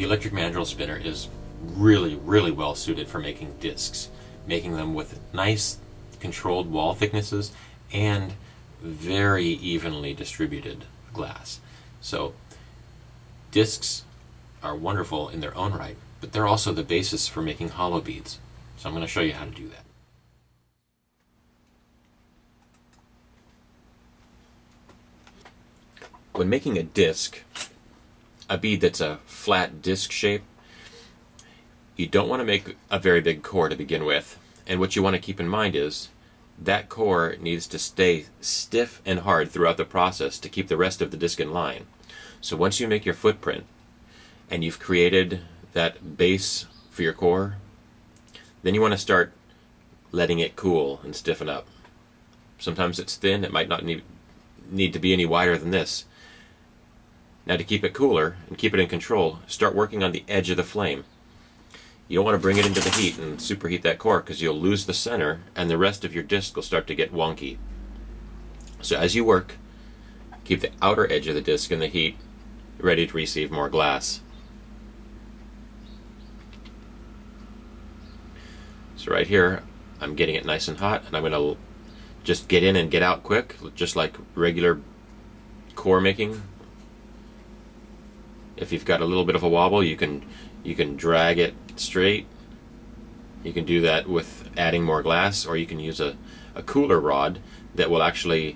The electric mandrel spinner is really well suited for making discs, making them with nice controlled wall thicknesses and very evenly distributed glass. So discs are wonderful in their own right, but they're also the basis for making hollow beads. So I'm going to show you how to do that. When making a disc, a bead that's a flat disc shape, you don't want to make a very big core to begin with. And what you want to keep in mind is that core needs to stay stiff and hard throughout the process to keep the rest of the disc in line. So once you make your footprint and you've created that base for your core, then you want to start letting it cool and stiffen up. Sometimes it's thin, it might not need to be any wider than this. Now to keep it cooler and keep it in control, start working on the edge of the flame. You don't want to bring it into the heat and superheat that core because you'll lose the center and the rest of your disc will start to get wonky. So as you work, keep the outer edge of the disc in the heat, ready to receive more glass. So right here, I'm getting it nice and hot, and I'm going to just get in and get out quick, just like regular core making. If you've got a little bit of a wobble, you can drag it straight. You can do that with adding more glass, or you can use a cooler rod that will actually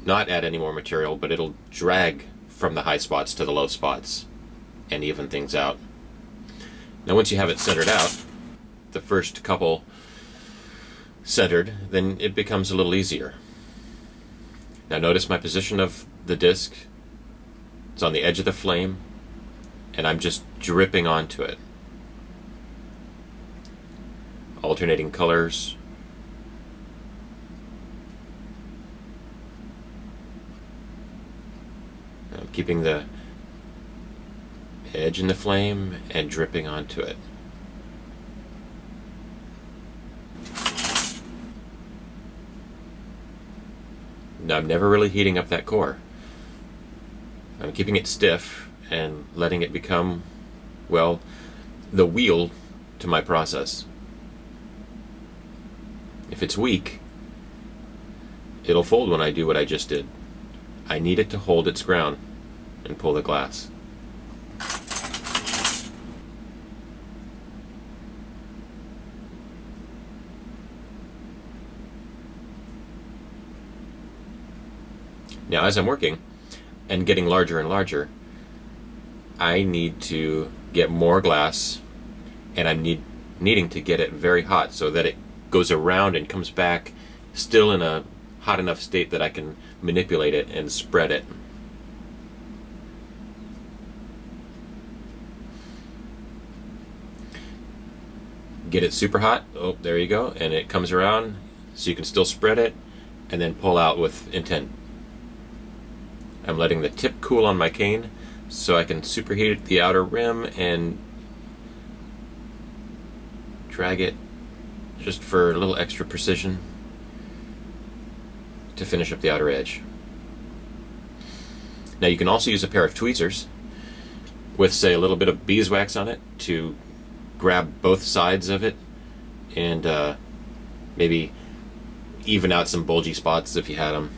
not add any more material, but it'll drag from the high spots to the low spots and even things out. Now once you have it centered out, the first couple centered, then it becomes a little easier. Now notice my position of the disc. It's on the edge of the flame, and I'm just dripping onto it. Alternating colors. I'm keeping the edge in the flame and dripping onto it. Now I'm never really heating up that core. I'm keeping it stiff and letting it become, well, the wheel to my process. If it's weak, it'll fold when I do what I just did. I need it to hold its ground and pull the glass. Now as I'm working and getting larger and larger, I need to get more glass, and I'm needing to get it very hot so that it goes around and comes back still in a hot enough state that I can manipulate it and spread it. Get it super hot, oh there you go, and it comes around so you can still spread it and then pull out with intent. I'm letting the tip cool on my cane so I can superheat the outer rim and drag it just for a little extra precision to finish up the outer edge. Now you can also use a pair of tweezers with, say, a little bit of beeswax on it to grab both sides of it and maybe even out some bulgy spots if you had them.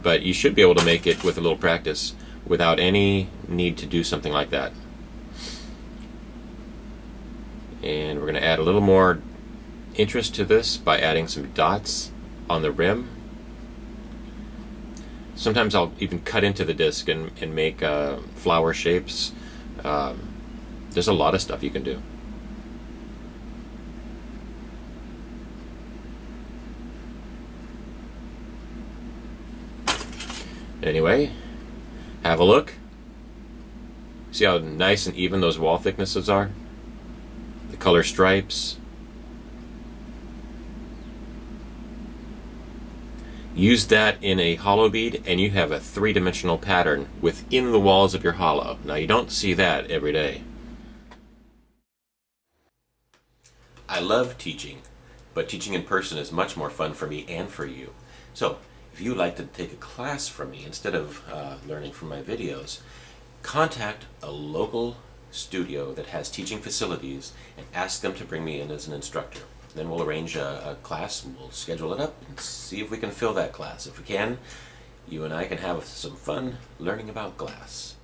But you should be able to make it with a little practice without any need to do something like that. And we're going to add a little more interest to this by adding some dots on the rim. Sometimes I'll even cut into the disc and make flower shapes. There's a lot of stuff you can do. Anyway, have a look. See how nice and even those wall thicknesses are? The color stripes. Use that in a hollow bead and you have a three-dimensional pattern within the walls of your hollow. Now you don't see that every day. I love teaching, but teaching in person is much more fun for me and for you. So if you'd like to take a class from me instead of learning from my videos, contact a local studio that has teaching facilities and ask them to bring me in as an instructor. Then we'll arrange a class, and we'll schedule it up and see if we can fill that class. If we can, you and I can have some fun learning about glass.